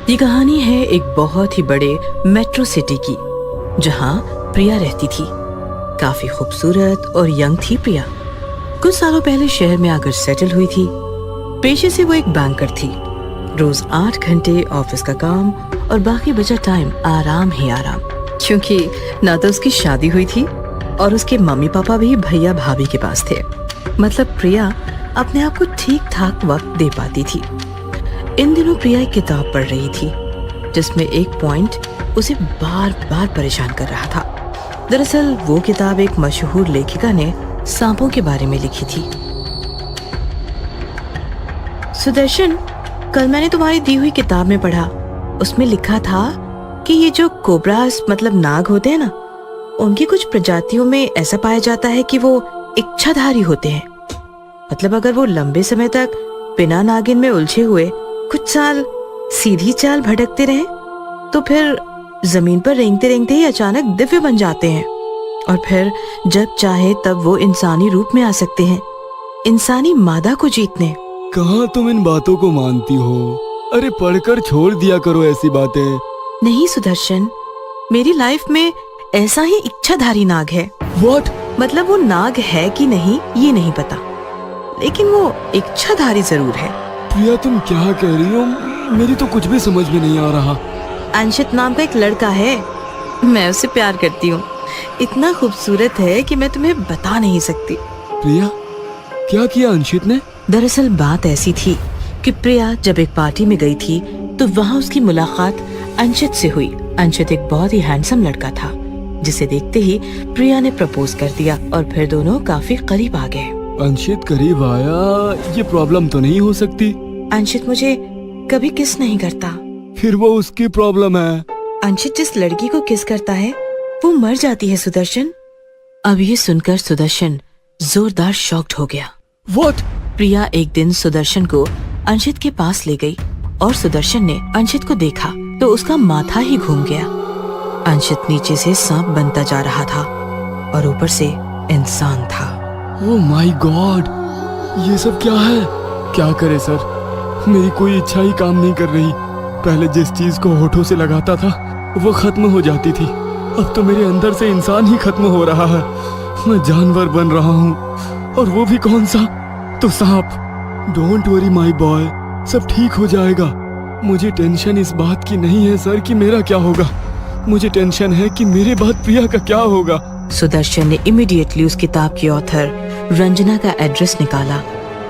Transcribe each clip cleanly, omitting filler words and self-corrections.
ये कहानी है एक बहुत ही बड़े मेट्रो सिटी की, जहाँ प्रिया रहती थी। काफी खूबसूरत और यंग थी प्रिया। कुछ सालों पहले शहर में आकर सेटल हुई थी। पेशे से वो एक बैंकर थी। रोज 8 घंटे ऑफिस का काम और बाकी बचा टाइम आराम ही आराम, क्योंकि ना तो उसकी शादी हुई थी और उसके मम्मी पापा भी भैया भाभी के पास थे। मतलब प्रिया अपने आप को ठीक ठाक वक्त दे पाती थी। इन दिनों प्रिया एक किताब पढ़ रही थी, जिसमें एक पॉइंट उसे बार बार परेशान कर रहा था। दरअसल वो किताब एक मशहूर लेखिका ने सांपों के बारे में लिखी थी। सुदर्शन, कल मैंने तुम्हारी दी हुई किताब में पढ़ा, उसमें लिखा था कि ये जो कोबरास मतलब नाग होते हैं ना, उनकी कुछ प्रजातियों में ऐसा पाया जाता है कि वो इच्छाधारी होते हैं। मतलब अगर वो लंबे समय तक बिना नागिन में उलझे हुए कुछ साल सीधी चाल भटकते रहे, तो फिर जमीन पर रेंगते रेंगते ही अचानक दिव्य बन जाते हैं और फिर जब चाहे तब वो इंसानी रूप में आ सकते हैं, इंसानी मादा को जीतने। कहाँ तुम इन बातों को मानती हो? अरे पढ़कर छोड़ दिया करो ऐसी बातें। नहीं सुदर्शन, मेरी लाइफ में ऐसा ही इच्छाधारी नाग है। What? मतलब वो नाग है कि नहीं ये नहीं पता, लेकिन वो इच्छाधारी जरूर है। प्रिया तुम क्या कह रही हो? मेरी तो कुछ भी समझ में नहीं आ रहा। अंशित नाम का एक लड़का है, मैं उससे प्यार करती हूँ। इतना खूबसूरत है कि मैं तुम्हें बता नहीं सकती। प्रिया, क्या किया अंशित ने? दरअसल बात ऐसी थी कि प्रिया जब एक पार्टी में गई थी तो वहाँ उसकी मुलाकात अंशित से हुई। अंशित एक बहुत ही हैंडसम लड़का था, जिसे देखते ही प्रिया ने प्रपोज कर दिया और फिर दोनों काफी करीब आ गए। अंशित करीब आया, ये प्रॉब्लम तो नहीं हो सकती? अंशित मुझे कभी किस नहीं करता। फिर वो उसकी प्रॉब्लम है। अंशित जिस लड़की को किस करता है वो मर जाती है सुदर्शन। अब ये सुनकर सुदर्शन जोरदार शॉक्ड हो गया। What? प्रिया एक दिन सुदर्शन को अंशित के पास ले गई और सुदर्शन ने अंशित को देखा तो उसका माथा ही घूम गया। अंशित नीचे से सांप बनता जा रहा था और ऊपर से इंसान था। ओह माय गॉड, ये सब क्या है? क्या करे सर, मेरी कोई इच्छा ही काम नहीं कर रही। पहले जिस चीज को होठों से लगाता था वो खत्म हो जाती थी, अब तो मेरे अंदर से इंसान ही खत्म हो रहा है। मैं जानवर बन रहा हूँ, और वो भी कौन सा? तो सांप। डोंट वरी माय बॉय, सब ठीक हो जाएगा। मुझे टेंशन इस बात की नहीं है सर कि मेरा क्या होगा, मुझे टेंशन है कि मेरे बाद प्रिया का क्या होगा। सुदर्शन ने इमीडिएटली उस किताब की ऑथर रंजना का एड्रेस निकाला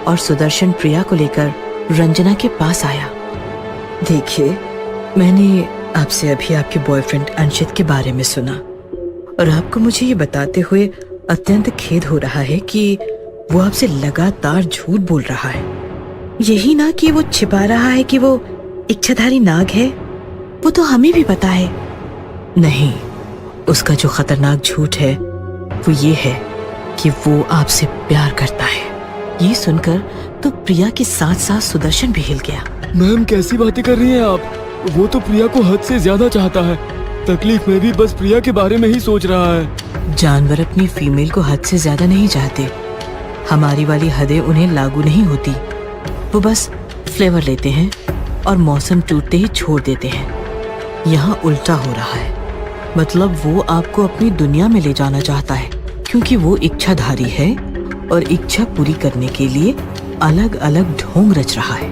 और सुदर्शन प्रिया को लेकर रंजना के पास आया। देखिए, मैंने आपसे अभी आपके बॉयफ्रेंड अंशित के बारे में सुना और आपको मुझे ये बताते हुए अत्यंत खेद हो रहा है कि वो आपसे लगातार झूठ बोल रहा है। यही ना कि वो छिपा रहा है कि वो इच्छाधारी नाग है, वो तो हमें भी पता है। नहीं, उसका जो खतरनाक झूठ है वो ये है कि वो आपसे प्यार करता है। ये सुनकर तो प्रिया के साथ साथ सुदर्शन भी हिल गया। मैम कैसी बातें कर रही हैं आप? वो तो प्रिया को हद से ज्यादा चाहता है। तकलीफ में भी बस प्रिया के बारे में ही सोच रहा है। जानवर अपनी फीमेल को हद से ज्यादा नहीं चाहते। हमारी वाली हदें उन्हें लागू नहीं होती। वो बस फ्लेवर लेते हैं और मौसम टूटते ही छोड़ देते हैं। यहाँ उल्टा हो रहा है। मतलब वो आपको अपनी दुनिया में ले जाना चाहता है, क्योंकि वो इच्छाधारी है और इच्छा पूरी करने के लिए अलग अलग ढोंग रच रहा है।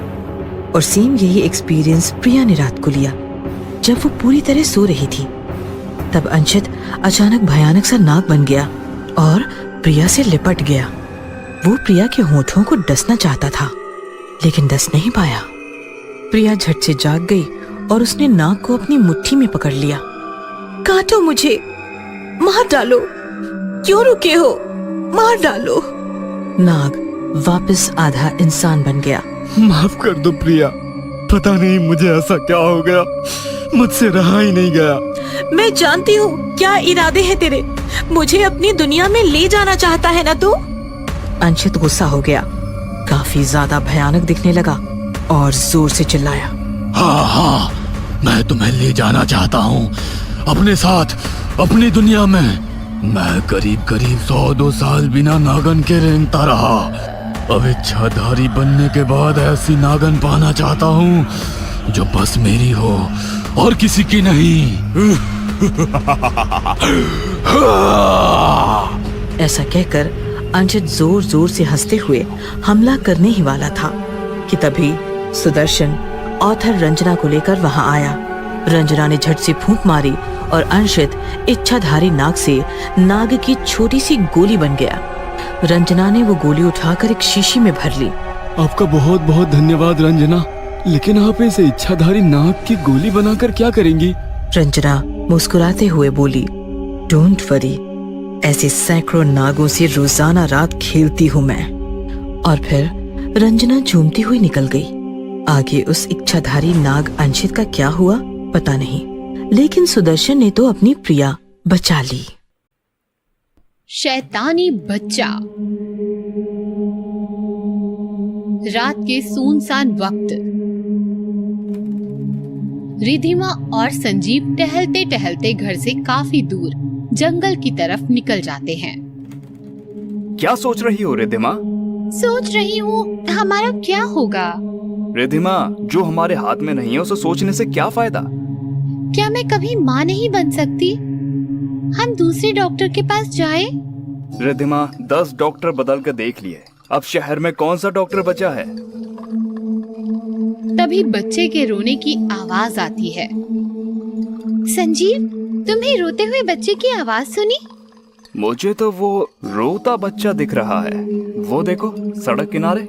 और सेम यही एक्सपीरियंस प्रिया ने रात को लिया। जब वो पूरी तरह सो रही थी तब अंशित अचानक भयानक सा नाग बन गया और प्रिया से लिपट गया। वो प्रिया के होठों को डसना चाहता था, लेकिन डस नहीं पाया। प्रिया झट से जाग गई और उसने नाग को अपनी मुट्ठी में पकड़ लिया। काटो मुझे, मार डालो, क्यों रुके हो, मार डालो। नाग वापस आधा इंसान बन गया। माफ कर दो प्रिया, पता नहीं मुझे ऐसा क्या हो गया, मुझसे रहा ही नहीं गया। मैं जानती हूँ क्या इरादे हैं तेरे, मुझे अपनी दुनिया में ले जाना चाहता है ना तू? अंशित गुस्सा हो गया, काफी ज्यादा भयानक दिखने लगा और जोर से चिल्लाया। हाँ हाँ, मैं तुम्हें ले जाना चाहता हूँ अपने साथ, अपनी दुनिया में। मैं करीब करीब 100-2 साल बिना नागन के रेंगता रहा। अब इच्छाधारी बनने के बाद ऐसी नागन पाना चाहता हूँ जो बस मेरी हो और किसी की नहीं। ऐसा कहकर अंशित जोर जोर से हंसते हुए हमला करने ही वाला था कि तभी सुदर्शन ऑथर रंजना को लेकर वहां आया। रंजना ने झट से फूंक मारी और अंशित इच्छाधारी नाग से नाग की छोटी सी गोली बन गया। रंजना ने वो गोली उठाकर एक शीशी में भर ली। आपका बहुत बहुत धन्यवाद रंजना, लेकिन आप इसे इच्छाधारी नाग की गोली बनाकर क्या करेंगी? रंजना मुस्कुराते हुए बोली, डोंट वरी, ऐसे सैकड़ों नागों से रोजाना रात खेलती हूँ मैं। और फिर रंजना झूमती हुई निकल गई। आगे उस इच्छाधारी नाग अंशित का क्या हुआ पता नहीं, लेकिन सुदर्शन ने तो अपनी प्रिया बचा ली। शैतानी बच्चा। रात के सुनसान वक्त रिधिमा और संजीव टहलते टहलते घर से काफी दूर जंगल की तरफ निकल जाते हैं। क्या सोच रही हो रिधिमा? सोच रही हूँ हमारा क्या होगा। रिधिमा, जो हमारे हाथ में नहीं है उसे सोचने से क्या फायदा? क्या मैं कभी माँ नहीं बन सकती? हम दूसरे डॉक्टर के पास जाएं? रिधिमा, 10 डॉक्टर बदल कर देख लिए, अब शहर में कौन सा डॉक्टर बचा है? तभी बच्चे के रोने की आवाज आती है। संजीव, तुम्हें रोते हुए बच्चे की आवाज सुनी? मुझे तो वो रोता बच्चा दिख रहा है। वो देखो, सड़क किनारे।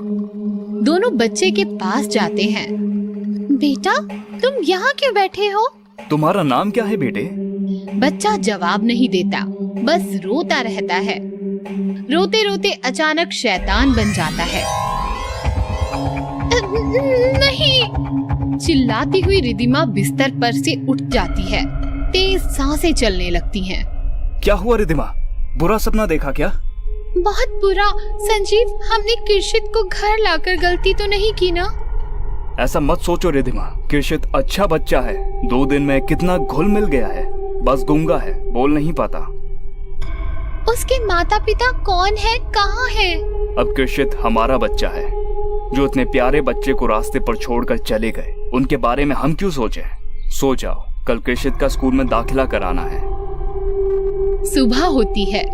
दोनों बच्चे के पास जाते हैं। बेटा, तुम यहाँ क्यों बैठे हो? तुम्हारा नाम क्या है बेटे? बच्चा जवाब नहीं देता, बस रोता रहता है। रोते रोते अचानक शैतान बन जाता है। नहीं! चिल्लाती हुई रिधिमा बिस्तर पर से उठ जाती है। तेज सांसें चलने लगती हैं। क्या हुआ रिधिमा? बुरा सपना देखा क्या? बहुत बुरा। संजीव, हमने किर्शित को घर लाकर गलती तो नहीं की ना? ऐसा मत सोचो रिधिमा, किर्शित अच्छा बच्चा है। 2 दिन में कितना घुल मिल गया है। बस गूंगा है, बोल नहीं पाता। उसके माता पिता कौन है, कहाँ है? अब किर्शित हमारा बच्चा है। जो इतने प्यारे बच्चे को रास्ते पर छोड़कर चले गए, उनके बारे में हम क्यों सोचें? सो जाओ, कल किर्शित का स्कूल में दाखिला कराना है। सुबह होती है।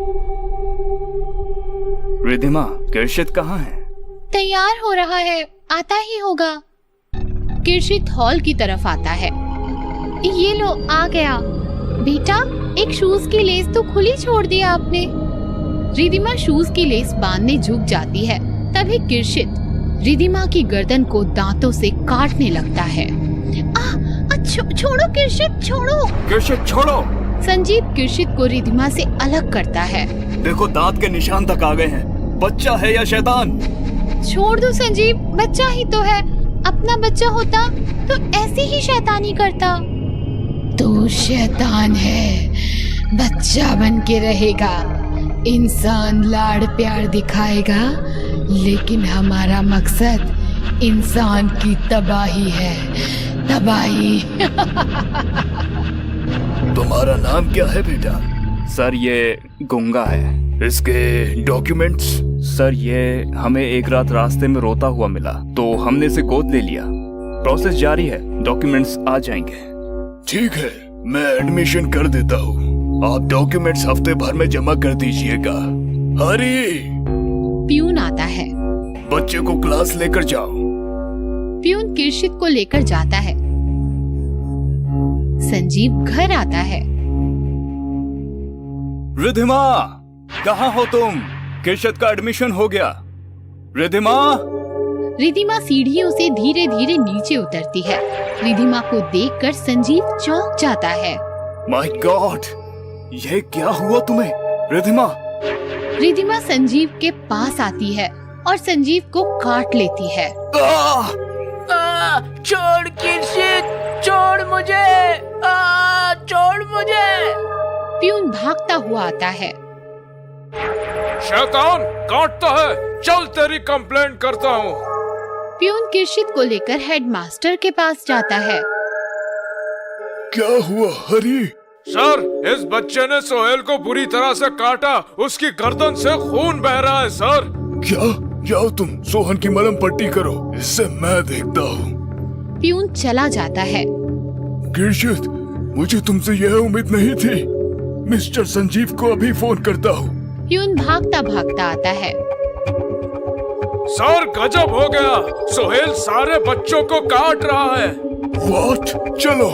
रिधिमा, किर्शित कहाँ है? तैयार हो रहा है, आता ही होगा। किर्शित हॉल की तरफ आता है। ये लो, आ गया। बेटा, एक शूज की लेस तो खुली छोड़ दिया आपने। रिधिमा शूज की लेस बांधने झुक जाती है। तभी किर्शित रिधिमा की गर्दन को दांतों से काटने लगता है। छोड़ो किर्शित, छोड़ो। किर्शित छोड़ो। संजीव किर्शित को रिधिमा से अलग करता है। देखो, दांत के निशान तक आ गए हैं। बच्चा है या शैतान? छोड़ दो संजीव, बच्चा ही तो है। अपना बच्चा होता तो ऐसे ही शैतानी करता। तो शैतान है, बच्चा बन के रहेगा। इंसान लाड़ प्यार दिखाएगा, लेकिन हमारा मकसद इंसान की तबाही है, तबाही। तुम्हारा नाम क्या है बेटा? सर, ये गूंगा है। इसके डॉक्यूमेंट्स? सर, ये हमें एक रात रास्ते में रोता हुआ मिला तो हमने इसे गोद ले लिया। प्रोसेस जारी है, डॉक्यूमेंट्स आ जाएंगे। ठीक है, मैं एडमिशन कर देता हूँ। आप डॉक्यूमेंट्स हफ्ते भर में जमा कर दीजिएगा। हरी! प्यून आता है। बच्चे को क्लास लेकर जाओ। प्यून किर्शित को लेकर जाता है। संजीव घर आता है। रिधिमा, कहाँ हो तुम? किर्शित का एडमिशन हो गया। रिधिमा! रिधिमा सीढ़ियों से धीरे धीरे नीचे उतरती है। रिधिमा को देखकर संजीव चौंक जाता है। माय गॉड, ये क्या हुआ तुम्हें? रिधिमा! रिधिमा संजीव के पास आती है और संजीव को काट लेती है। छोड़ किर्शित, छोड़ मुझे, छोड़ मुझे। प्यून भागता हुआ आता है। शैतान काटता है, चल तेरी कंप्लेंट करता हूँ। प्यून किर्शित को लेकर हेडमास्टर के पास जाता है। क्या हुआ हरी? सर, इस बच्चे ने सोहेल को बुरी तरह से काटा, उसकी गर्दन से खून बह रहा है सर। क्या? जाओ तुम सोहन की मलहम पट्टी करो, इससे मैं देखता हूँ। प्यून चला जाता है। गिरशित, मुझे तुमसे यह उम्मीद नहीं थी। मिस्टर संजीव को अभी फोन करता हूँ। प्यून भागता भागता आता है। सर गजब हो गया, सोहेल सारे बच्चों को काट रहा है। व्हाट? चलो।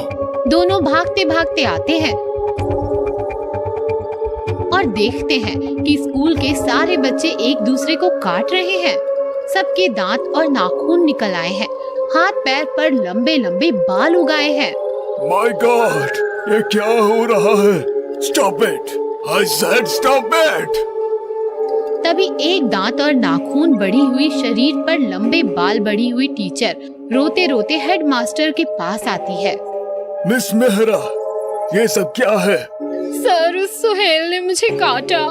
दोनों भागते भागते आते हैं और देखते हैं कि स्कूल के सारे बच्चे एक दूसरे को काट रहे हैं। सबके दांत और नाखून निकल आए हैं, हाथ पैर पर लंबे लंबे बाल उगाए हैं। माय गॉड, ये क्या हो रहा है? Stop it, I said stop it. तभी एक दांत और नाखून बढ़ी हुई, शरीर पर लंबे बाल बढ़ी हुई टीचर रोते रोते हेडमास्टर के पास आती है। मिस मेहरा, ये सब क्या है? सर, उस सुहेल ने मुझे काटा।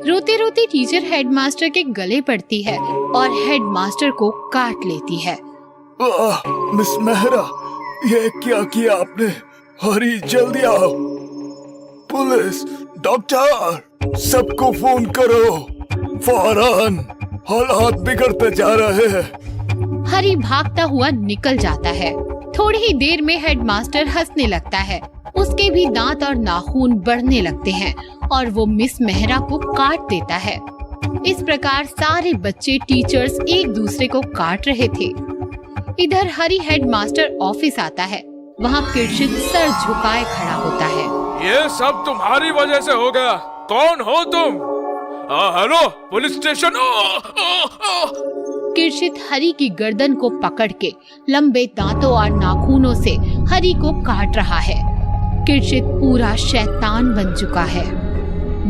रोते रोते टीचर हेडमास्टर के गले पड़ती है और हेडमास्टर को काट लेती है। मिस मेहरा, ये क्या किया आपने? हरी, जल्दी आओ। पुलिस, डॉक्टर, सबको फोन करो। फौरन, हालात बिगड़ते जा रहे हैं। हरी भागता हुआ निकल जाता है। थोड़ी ही देर में हेडमास्टर हंसने लगता है। उसके भी दांत और नाखून बढ़ने लगते हैं और वो मिस मेहरा को काट देता है। इस प्रकार सारे बच्चे, टीचर्स एक दूसरे को काट रहे थे। इधर हरी हेडमास्टर ऑफिस आता है। वहाँ किरशित सर झुकाए खड़ा होता है। ये सब तुम्हारी वजह से हो गया। कौन हो तुम? Hello, police station. किरशित हरी की गर्दन को पकड़ के लंबे दांतों और नाखूनों से हरी को काट रहा है। किरशित पूरा शैतान बन चुका है।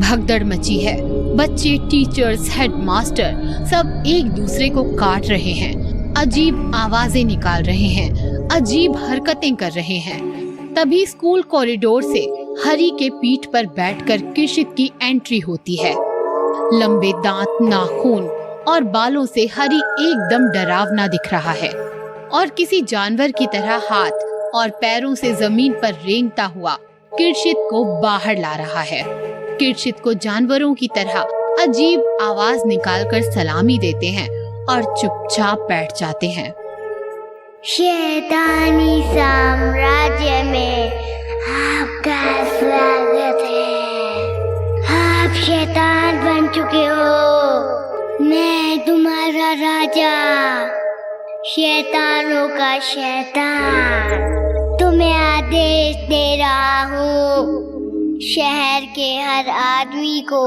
भगदड़ मची है। बच्चे, टीचर्स, हेडमास्टर सब एक दूसरे को काट रहे हैं, अजीब आवाजें निकाल रहे हैं, अजीब हरकतें कर रहे हैं। तभी स्कूल कॉरिडोर से हरी के पीठ पर बैठकर किरशित की एंट्री होती है। लंबे दांत, नाखून और बालों से हरी एकदम डरावना दिख रहा है और किसी जानवर की तरह हाथ और पैरों से जमीन पर रेंगता हुआ किरशित को बाहर ला रहा है। किरशित को जानवरों की तरह अजीब आवाज निकालकर सलामी देते हैं और चुपचाप बैठ जाते हैं। शैतानी साम्राज्य में आपका स्वागत है। आप शैतान बन चुके हो। मैं तुम्हारा राजा, शैतानों का शैतान। तुम्हें आदेश दे रहा हूँ, शहर के हर आदमी को,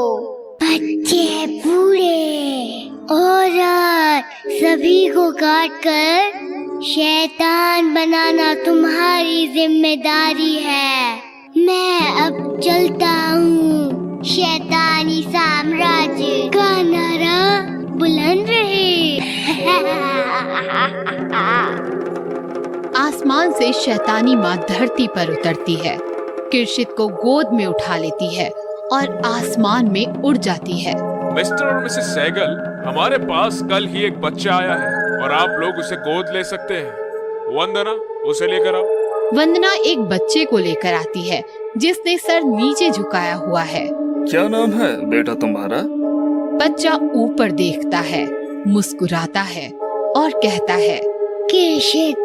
बच्चे, बूढ़े, औरत, सभी को काटकर शैतान बनाना तुम्हारी जिम्मेदारी है। मैं अब चलता हूँ। शैतानी साम्राज्य का नारा बुलंद रहे। आसमान से शैतानी माँ धरती पर उतरती है, किरशित को गोद में उठा लेती है और आसमान में उड़ जाती है। मिस्टर और मिसेस सहगल, हमारे पास कल ही एक बच्चा आया है और आप लोग उसे गोद ले सकते हैं। वंदना, उसे लेकर आओ। वंदना एक बच्चे को लेकर आती है जिसने सर नीचे झुकाया हुआ है। क्या नाम है बेटा तुम्हारा? बच्चा ऊपर देखता है, मुस्कुराता है और कहता है, किरशित